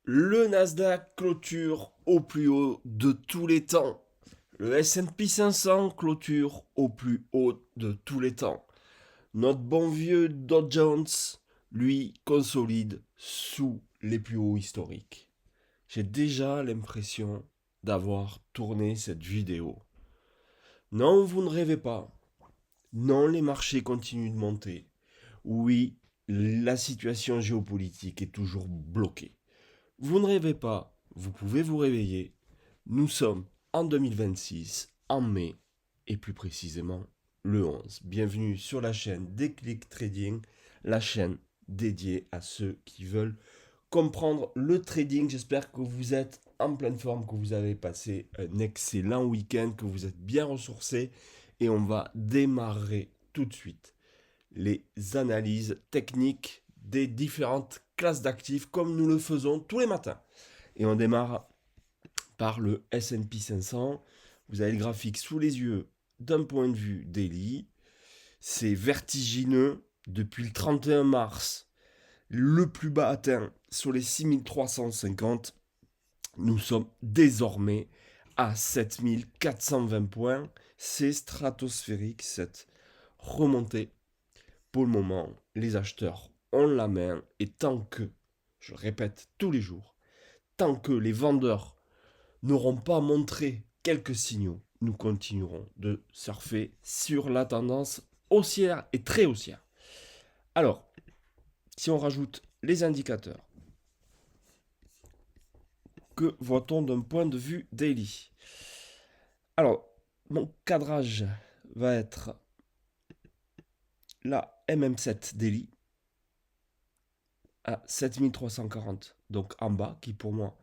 Le Nasdaq clôture au plus haut de tous les temps. Le S&P 500 clôture au plus haut de tous les temps. Notre bon vieux Dow Jones, lui, consolide sous les plus hauts historiques. J'ai déjà l'impression d'avoir tourné cette vidéo. Non, vous ne rêvez pas. Non, les marchés continuent de monter. Oui, la situation géopolitique est toujours bloquée. Vous ne rêvez pas, vous pouvez vous réveiller. Nous sommes en 2026, en mai, et plus précisément le 11. Bienvenue sur la chaîne Déclic Trading, la chaîne dédiée à ceux qui veulent comprendre le trading. J'espère que vous êtes en pleine forme, que vous avez passé un excellent week-end, que vous êtes bien ressourcés. Et on va démarrer tout de suite les analyses techniques des différentes classes d'actifs comme nous le faisons tous les matins. Et on démarre par le S&P 500. Vous avez le graphique sous les yeux d'un point de vue daily. C'est vertigineux depuis le 31 mars. Le plus bas atteint sur les 6350. Nous sommes désormais à 7420 points. C'est stratosphérique cette remontée. Pour le moment, les acheteurs ont la main et tant que, je répète tous les jours, tant que les vendeurs n'auront pas montré quelques signaux, nous continuerons de surfer sur la tendance haussière et très haussière. Alors, si on rajoute les indicateurs, que voit-on d'un point de vue daily? Alors, mon cadrage va être la MM7 daily à 7340, donc en bas, qui pour moi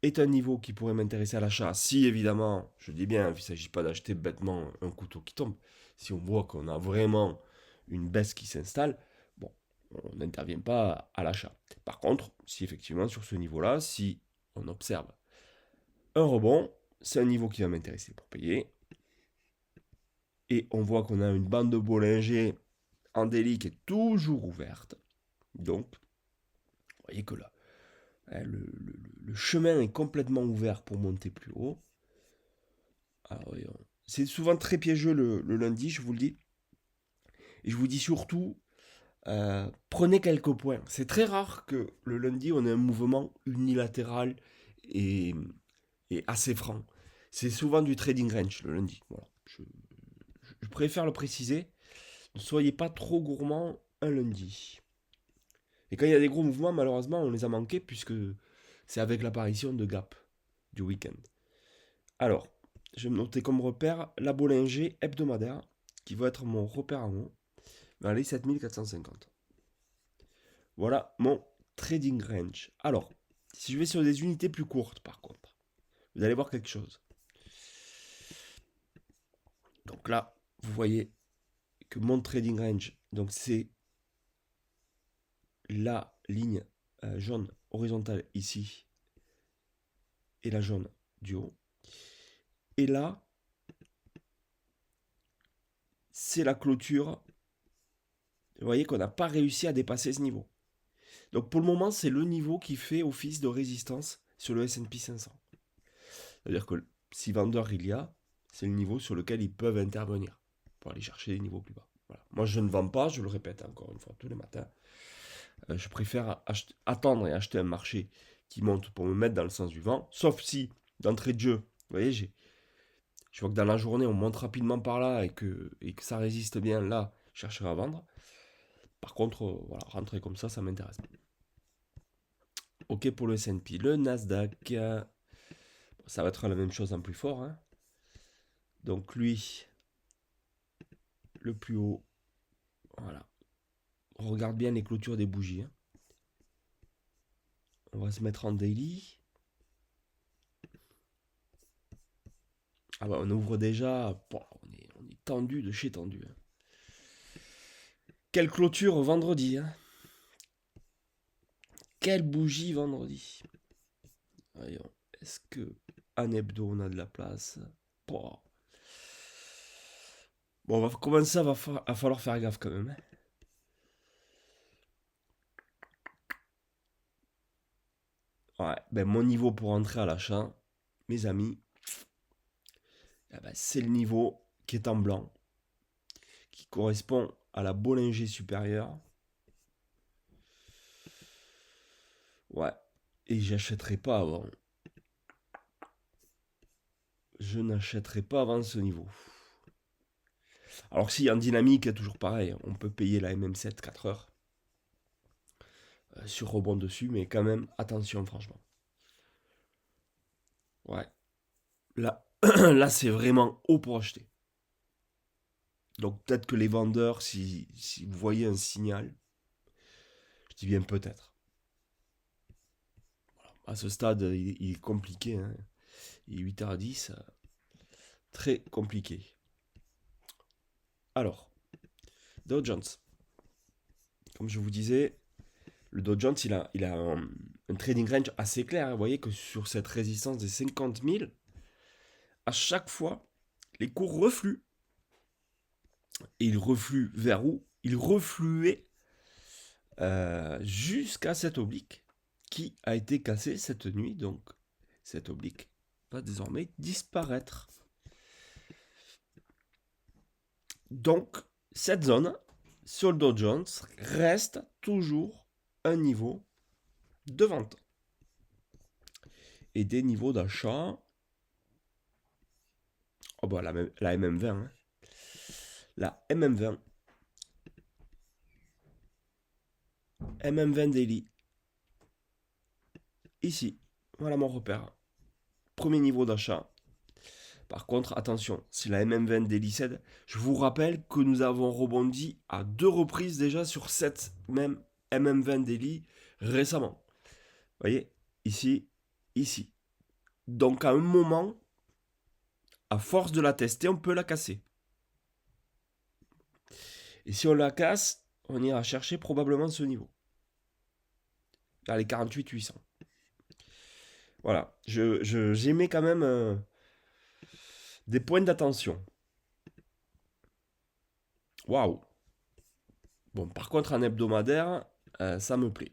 est un niveau qui pourrait m'intéresser à l'achat. Si évidemment, je dis bien, il ne s'agit pas d'acheter bêtement un couteau qui tombe. Si on voit qu'on a vraiment une baisse qui s'installe, bon, on n'intervient pas à l'achat. Par contre, si effectivement sur ce niveau-là, si on observe un rebond, c'est un niveau qui va m'intéresser pour payer. Et on voit qu'on a une bande de Bollinger en délit qui est toujours ouverte. Donc, vous voyez que là, le chemin est complètement ouvert pour monter plus haut. Alors, c'est souvent très piégeux le lundi, je vous le dis. Et je vous dis surtout, prenez quelques points. C'est très rare que le lundi, on ait un mouvement unilatéral et, et assez franc. C'est souvent du trading range le lundi. Voilà. Je préfère le préciser. Ne soyez pas trop gourmand un lundi. Et quand il y a des gros mouvements, malheureusement, on les a manqués puisque c'est avec l'apparition de gap du week-end. Alors, je vais me noter comme repère la Bollinger hebdomadaire, qui va être mon repère en haut, vers les 7450. Voilà mon trading range. Alors, si je vais sur des unités plus courtes, par contre, vous allez voir quelque chose. Donc là, vous voyez que mon trading range, donc c'est la ligne jaune horizontale ici et la jaune du haut. Et là, c'est la clôture. Vous voyez qu'on n'a pas réussi à dépasser ce niveau. Donc pour le moment, c'est le niveau qui fait office de résistance sur le S&P 500. C'est-à-dire que si vendeur il y a, c'est le niveau sur lequel ils peuvent intervenir pour aller chercher des niveaux plus bas. Voilà. Moi, je ne vends pas, je le répète encore une fois tous les matins. Je préfère attendre et acheter un marché qui monte pour me mettre dans le sens du vent, sauf si, d'entrée de jeu, vous voyez, je vois que dans la journée, on monte rapidement par là et que ça résiste bien, là, je chercherai à vendre. Par contre, voilà, rentrer comme ça m'intéresse. Ok pour le S&P. Le Nasdaq, ça va être la même chose en plus fort. Hein. Donc lui, le plus haut, voilà. On regarde bien les clôtures des bougies. Hein. On va se mettre en daily. Ah bah on ouvre déjà. Bon, on est tendu de chez tendu. Hein. Quelle clôture vendredi. Hein. Quelle bougie vendredi. Voyons, est-ce que en hebdo on a de la place? Bon, on va commencer, va falloir faire gaffe quand même. Hein. Ouais, ben mon niveau pour entrer à l'achat, mes amis, eh ben, c'est le niveau qui est en blanc, qui correspond à la Bollinger supérieure. Ouais, et j'achèterai pas avant. Je n'achèterai pas avant ce niveau. Alors si en dynamique, est toujours pareil, on peut payer la MM7 4 heures sur rebond dessus, mais quand même, attention franchement. Ouais, là, là c'est vraiment haut pour acheter. Donc peut-être que les vendeurs, si vous voyez un signal, je dis bien peut-être. À ce stade, il est compliqué. Hein. Il est 8h10, très compliqué. Alors, Dow Jones. Comme je vous disais, le Dow Jones, il a un trading range assez clair. Vous voyez que sur cette résistance des 50 000, à chaque fois, les cours refluent. Et ils refluent vers où? Ils refluaient jusqu'à cette oblique qui a été cassée cette nuit. Donc, cette oblique va désormais disparaître. Donc, cette zone, sur le Dow Jones, reste toujours un niveau de vente. Et des niveaux d'achat. Oh bah la MM20. Hein. La MM20. MM20 Daily. Ici. Voilà mon repère. Premier niveau d'achat. Par contre, attention, si la MM20 Daily cède, je vous rappelle que nous avons rebondi à 2 reprises déjà sur cette même MM20 Daily récemment. Vous voyez, ici, ici. Donc à un moment, à force de la tester, on peut la casser. Et si on la casse, on ira chercher probablement ce niveau. Vers les 48 800. Voilà, j'aimais quand même des points d'attention. Waouh. Bon, par contre, en hebdomadaire, ça me plaît.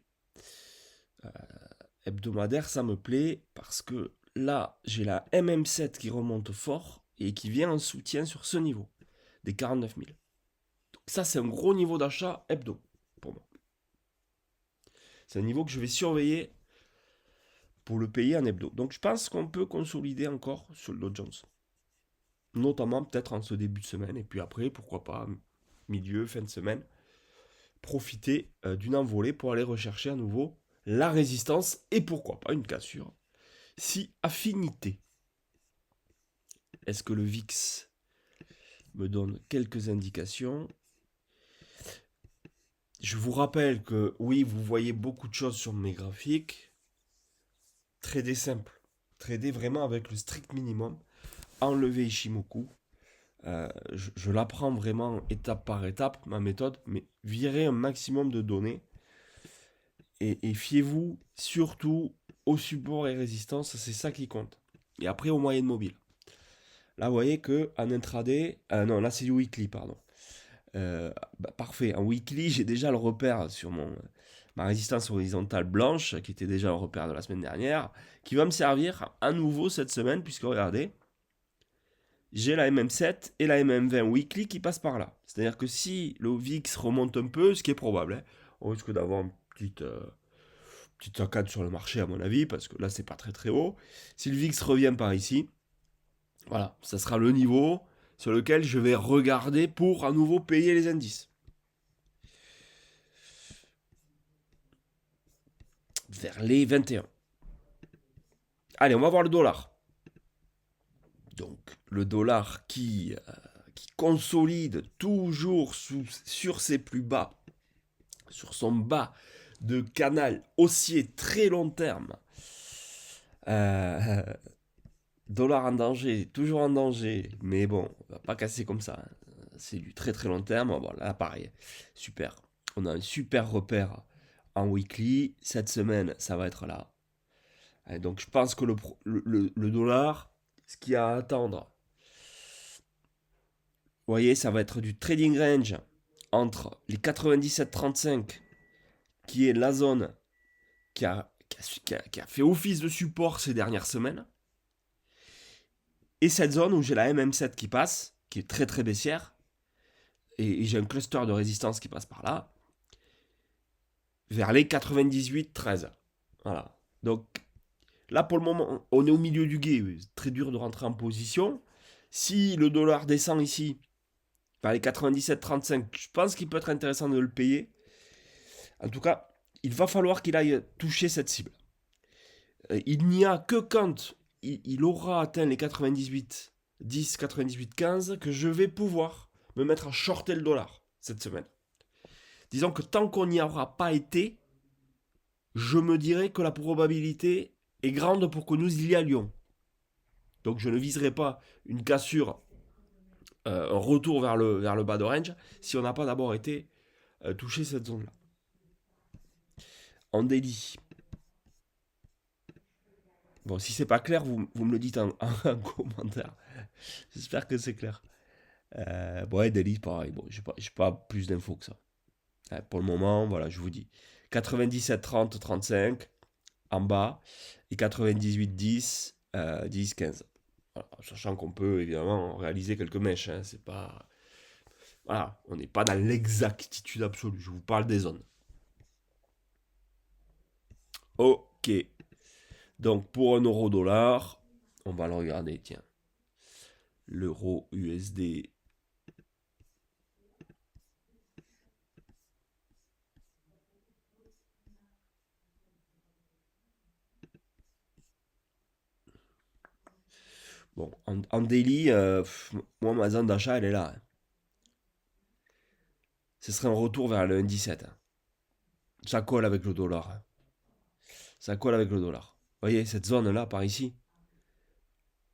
Hebdomadaire, ça me plaît parce que là, j'ai la MM7 qui remonte fort et qui vient en soutien sur ce niveau, des 49 000. Donc ça, c'est un gros niveau d'achat hebdo pour moi. C'est un niveau que je vais surveiller pour le payer en hebdo. Donc je pense qu'on peut consolider encore sur le Dow Jones. Notamment peut-être en ce début de semaine. Et puis après, pourquoi pas, milieu, fin de semaine, profiter d'une envolée pour aller rechercher à nouveau la résistance et pourquoi pas une cassure. Si affinité. Est-ce que le VIX me donne quelques indications? Je vous rappelle que oui, vous voyez beaucoup de choses sur mes graphiques. Trader simple. Trader vraiment avec le strict minimum. Enlever Ishimoku. Je l'apprends vraiment étape par étape, ma méthode, mais virez un maximum de données. Et fiez-vous surtout au support et résistance, c'est ça qui compte. Et après aux moyennes mobiles. Là, vous voyez que en intraday, non, là c'est du weekly, pardon. Parfait. En weekly, j'ai déjà le repère sur ma résistance horizontale blanche, qui était déjà le repère de la semaine dernière, qui va me servir à nouveau cette semaine, puisque regardez, j'ai la MM7 et la MM20 weekly qui passent par là. C'est-à-dire que si le VIX remonte un peu, ce qui est probable, hein, on risque d'avoir une petite saccade sur le marché à mon avis, parce que là c'est pas très très haut. Si le VIX revient par ici, voilà, ça sera le niveau sur lequel je vais regarder pour à nouveau payer les indices. Vers les 21. Allez, on va voir le dollar. Donc, le dollar qui consolide toujours sur ses plus bas, sur son bas de canal haussier très long terme. Euh, dollar en danger, toujours en danger, mais bon, on va pas casser comme ça. C'est du très très long terme. Bon, là, pareil, super. On a un super repère en weekly. Cette semaine, ça va être là. Et donc, je pense que le dollar, ce qu'il y a à attendre, vous voyez, ça va être du trading range entre les 97,35, qui est la zone qui a qui a fait office de support ces dernières semaines. Et cette zone où j'ai la MM7 qui passe, qui est très très baissière, et j'ai un cluster de résistance qui passe par là, vers les 98,13. Voilà. Donc là pour le moment, on est au milieu du gué, très dur de rentrer en position. Si le dollar descend ici, vers les 97,35, je pense qu'il peut être intéressant de le payer. En tout cas, il va falloir qu'il aille toucher cette cible. Il n'y a que quand il aura atteint les 98, 10, 98, 15 que je vais pouvoir me mettre à shorter le dollar cette semaine. Disons que tant qu'on n'y aura pas été, je me dirais que la probabilité est grande pour que nous y allions. Donc je ne viserai pas une cassure, un retour vers le bas de range, si on n'a pas d'abord été touché cette zone-là. En daily. Bon, si c'est pas clair, vous me le dites en commentaire. J'espère que c'est clair. Bon, ouais, daily, pareil. Bon, j'ai pas plus d'infos que ça. Pour le moment, voilà, je vous dis. 97, 30, 35 en bas et 98, 10, 10, 15. Voilà, sachant qu'on peut évidemment réaliser quelques mèches. Hein, c'est pas. Voilà, on n'est pas dans l'exactitude absolue. Je vous parle des zones. Ok. Donc pour un euro dollar, on va le regarder, tiens. L'euro USD. Bon, en daily, moi ma zone d'achat elle est là. Hein. Ce serait un retour vers le 1,17. Hein. Ça colle avec le dollar. Hein. Ça colle avec le dollar. Vous voyez, cette zone-là, par ici,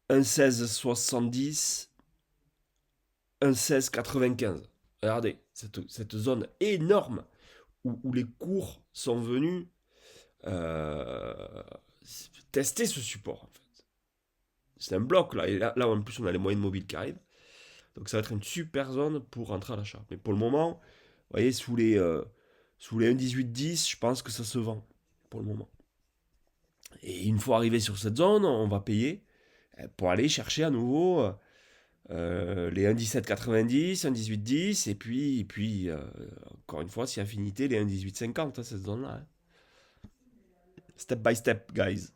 1,1670, 1,1695. Regardez, cette zone énorme où les cours sont venus euh, tester ce support, en fait. C'est un bloc, là. Et là, en plus, on a les moyennes mobiles qui arrivent. Donc, ça va être une super zone pour rentrer à l'achat. Mais pour le moment, vous voyez, sous les 1,1810, je pense que ça se vend, pour le moment. Et une fois arrivé sur cette zone, on va payer pour aller chercher à nouveau les 1,1790, 1,1810, et puis encore une fois, si affinité, les 1,1850, hein, cette zone-là. Hein. Step by step, guys.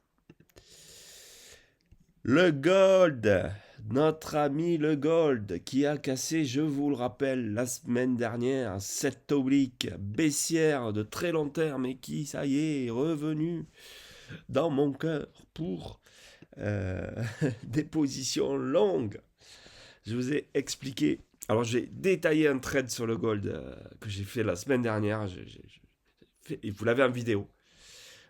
Le gold, notre ami le gold, qui a cassé, je vous le rappelle, la semaine dernière, cette oblique baissière de très long terme et qui, ça y est revenu dans mon cœur pour euh, des positions longues. Je vous ai expliqué. Alors j'ai détaillé un trade sur le gold que j'ai fait la semaine dernière. Et vous l'avez en vidéo.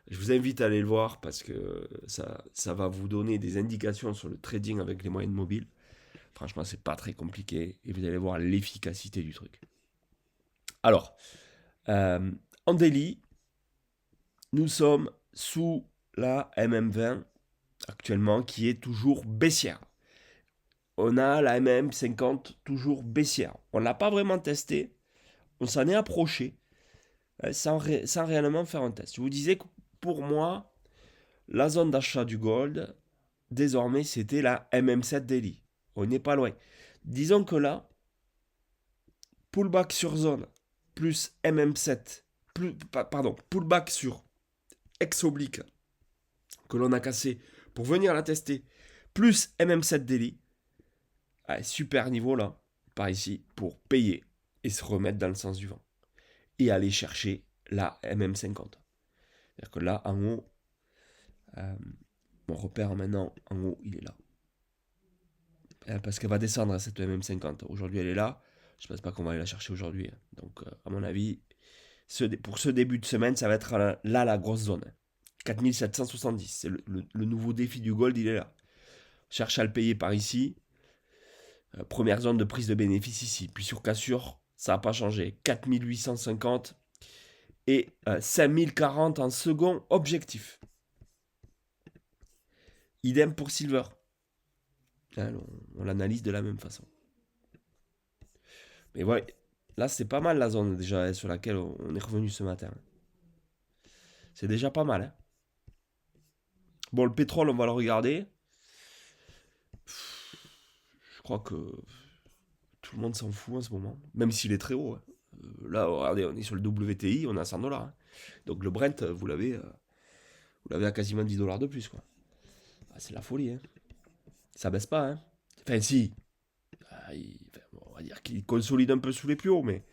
Je vous invite à aller le voir parce que ça va vous donner des indications sur le trading avec les moyennes mobiles. Franchement, c'est pas très compliqué et vous allez voir l'efficacité du truc. Alors, en daily, nous sommes sous la MM20 actuellement qui est toujours baissière. On a la MM50 toujours baissière. On ne l'a pas vraiment testé, on s'en est approché sans réellement faire un test. Je vous disais que pour moi, la zone d'achat du gold, désormais, c'était la MM7 Daily. On n'est pas loin. Disons que là, pullback sur zone plus MM7, pullback sur X oblique que l'on a cassé pour venir la tester, plus MM7 Daily, super niveau là, par ici, pour payer et se remettre dans le sens du vent. Et aller chercher la MM50. C'est-à-dire que là, en haut, mon repère maintenant, en haut, il est là. Parce qu'elle va descendre à cette MM50. Aujourd'hui, elle est là. Je ne pense pas qu'on va aller la chercher aujourd'hui. Donc, à mon avis, pour ce début de semaine, ça va être là la grosse zone. 4770. C'est le nouveau défi du gold, il est là. Cherche à le payer par ici. Première zone de prise de bénéfice ici. Puis sur cassure, ça n'a pas changé. 4850 et 5040 en second objectif. Idem pour Silver. On l'analyse de la même façon. Mais ouais, là c'est pas mal la zone déjà sur laquelle on est revenu ce matin. C'est déjà pas mal. Hein. Bon, le pétrole, on va le regarder. Je crois que tout le monde s'en fout en ce moment, même s'il est très haut. Hein. Là, regardez, on est sur le WTI, on est à 100 $. Hein. Donc le Brent, vous l'avez à quasiment 10 $ de plus. Quoi. Ah, c'est la folie. Hein. Ça baisse pas. Hein. Enfin, si. On va dire qu'il consolide un peu sous les plus hauts, mais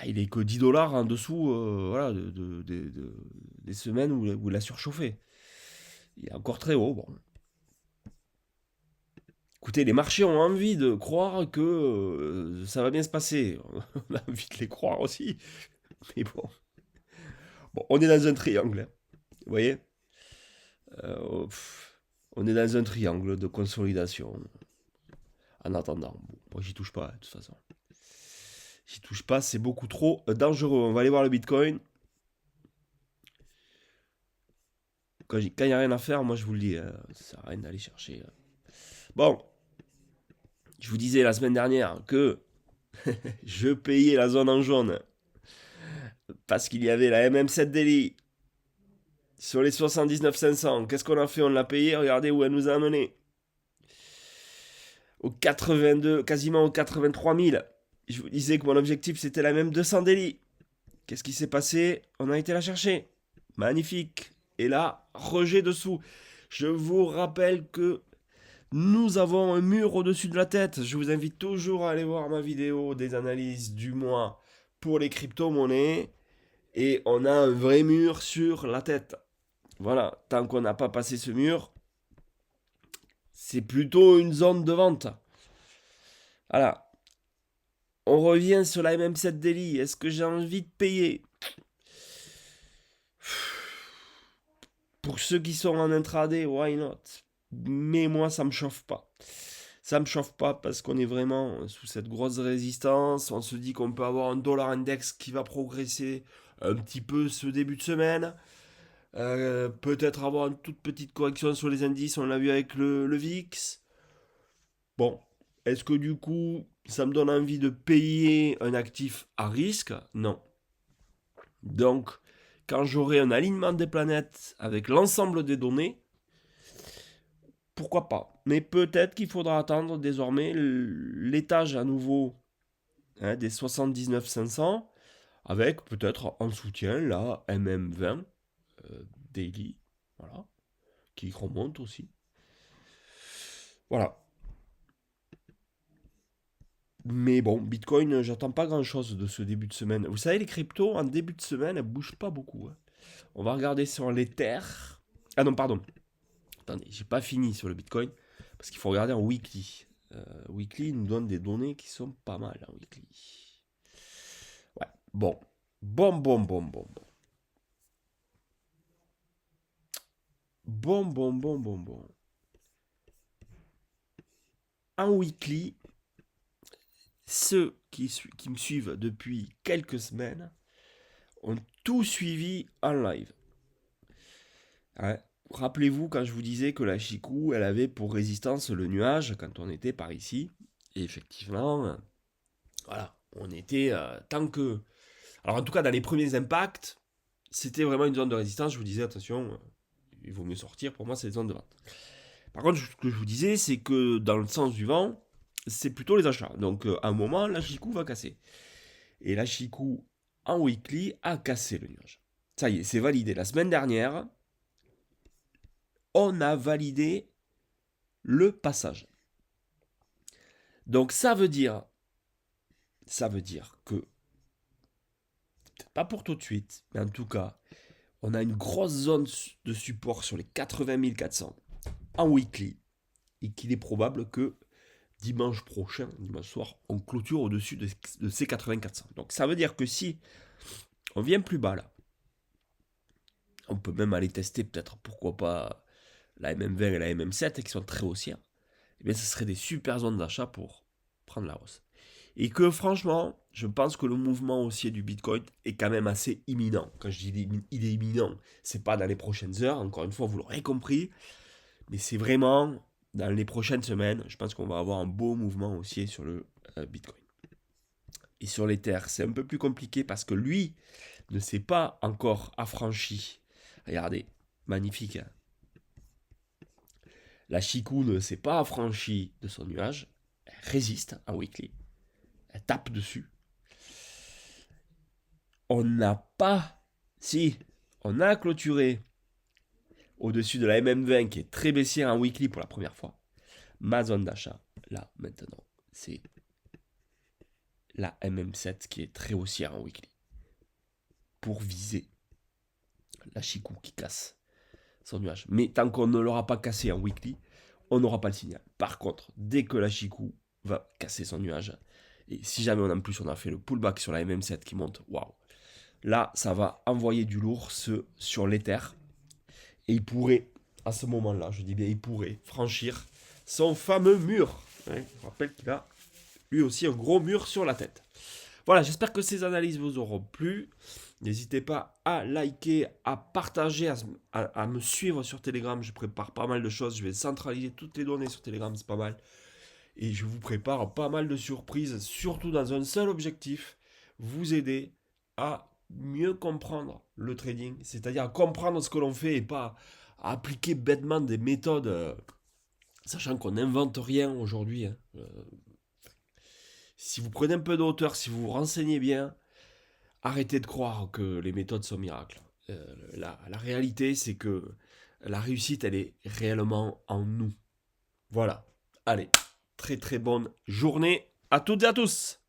il est que 10 $ en dessous voilà, des semaines où il a surchauffé. Il est encore très haut. Bon. Écoutez, les marchés ont envie de croire que ça va bien se passer. On a envie de les croire aussi. Mais bon. Bon, on est dans un triangle. Hein. Vous voyez on est dans un triangle de consolidation. En attendant. Bon, moi, j'y touche pas, de toute façon. J'y touche pas, c'est beaucoup trop dangereux. On va aller voir le Bitcoin. Quand il n'y a rien à faire, moi, je vous le dis, ça sert à rien d'aller chercher. Bon. Je vous disais la semaine dernière que je payais la zone en jaune parce qu'il y avait la MM7 Daily sur les 79 500. Qu'est-ce qu'on a fait? On l'a payé. Regardez où elle nous a amené. Au 82, quasiment aux 83 000. Je vous disais que mon objectif c'était la même 200 Daily. Qu'est-ce qui s'est passé? On a été la chercher. Magnifique. Et là, rejet dessous. Je vous rappelle que nous avons un mur au-dessus de la tête. Je vous invite toujours à aller voir ma vidéo des analyses du mois pour les crypto-monnaies. Et on a un vrai mur sur la tête. Voilà, tant qu'on n'a pas passé ce mur, c'est plutôt une zone de vente. Voilà. On revient sur la MM7 Daily. Est-ce que j'ai envie de payer? Pour ceux qui sont en intraday, why not? Mais moi, ça me chauffe pas. Ça me chauffe pas parce qu'on est vraiment sous cette grosse résistance. On se dit qu'on peut avoir un dollar index qui va progresser un petit peu ce début de semaine. Peut-être avoir une toute petite correction sur les indices. On l'a vu avec le VIX. Bon, est-ce que du coup, ça me donne envie de payer un actif à risque? Non. Donc, quand j'aurai un alignement des planètes avec l'ensemble des données, pourquoi pas? Mais peut-être qu'il faudra attendre désormais l'étage à nouveau des 79 500 avec peut-être en soutien la MM20 daily, voilà, qui remonte aussi. Voilà. Mais bon, Bitcoin, j'attends pas grand-chose de ce début de semaine. Vous savez, les cryptos, en début de semaine, elles bougent pas beaucoup. Hein. On va regarder sur l'Ether. Ah non, pardon. Attendez, j'ai pas fini sur le Bitcoin. Parce qu'il faut regarder en weekly. Weekly nous donne des données qui sont pas mal en weekly. Ouais, bon. Bon. Bon. En weekly, ceux qui me suivent depuis quelques semaines ont tout suivi en live. Ouais. Rappelez-vous quand je vous disais que la Chikou, elle avait pour résistance le nuage quand on était par ici. Et effectivement, voilà, on était tant que... Alors en tout cas, dans les premiers impacts, c'était vraiment une zone de résistance. Je vous disais, attention, il vaut mieux sortir. Pour moi, c'est les zones de vente. Par contre, ce que je vous disais, c'est que dans le sens du vent, c'est plutôt les achats. Donc à un moment, la Chikou va casser. Et la Chikou, en weekly, a cassé le nuage. Ça y est, c'est validé. La semaine dernière, on a validé le passage. Donc ça veut dire que, peut-être pas pour tout de suite, mais en tout cas, on a une grosse zone de support sur les 80 400 en weekly et qu'il est probable que dimanche prochain, dimanche soir, on clôture au-dessus de ces 80 400. Donc ça veut dire que si on vient plus bas là, on peut même aller tester peut-être, pourquoi pas, la MM20 et la MM7 qui sont très haussières, et bien ce serait des super zones d'achat pour prendre la hausse. Et que franchement, je pense que le mouvement haussier du Bitcoin est quand même assez imminent. Quand je dis il est imminent, c'est pas dans les prochaines heures, encore une fois, vous l'aurez compris, mais c'est vraiment dans les prochaines semaines, je pense qu'on va avoir un beau mouvement haussier sur le Bitcoin. Et sur l'Ether, c'est un peu plus compliqué parce que lui ne s'est pas encore affranchi. Regardez, Magnifique, hein. La Chikou ne s'est pas affranchie de son nuage. Elle résiste en weekly. Elle tape dessus. On n'a pas... Si, on a clôturé au-dessus de la MM20 qui est très baissière en weekly pour la première fois. Ma zone d'achat, là, maintenant, c'est la MM7 qui est très haussière en weekly. Pour viser la Chikou qui casse son nuage. Mais tant qu'on ne l'aura pas cassé en weekly, on n'aura pas le signal. Par contre, dès que la Chikou va casser son nuage, et si jamais en plus on a fait le pullback sur la MM7 qui monte, waouh, là ça va envoyer du lourd sur l'éther. Et il pourrait, à ce moment-là, je dis bien il pourrait, franchir son fameux mur. Ouais, je rappelle qu'il a lui aussi un gros mur sur la tête. Voilà, j'espère que ces analyses vous auront plu. N'hésitez pas à liker, à partager, à me suivre sur Telegram. Je prépare pas mal de choses. Je vais centraliser toutes les données sur Telegram, c'est pas mal. Et je vous prépare pas mal de surprises, surtout dans un seul objectif, vous aider à mieux comprendre le trading, c'est-à-dire à comprendre ce que l'on fait et pas à appliquer bêtement des méthodes, sachant qu'on n'invente rien aujourd'hui, hein. Si vous prenez un peu de hauteur, si vous vous renseignez bien, arrêtez de croire que les méthodes sont miracles. La réalité, c'est que la réussite, elle est réellement en nous. Voilà. Allez, très très bonne journée à toutes et à tous.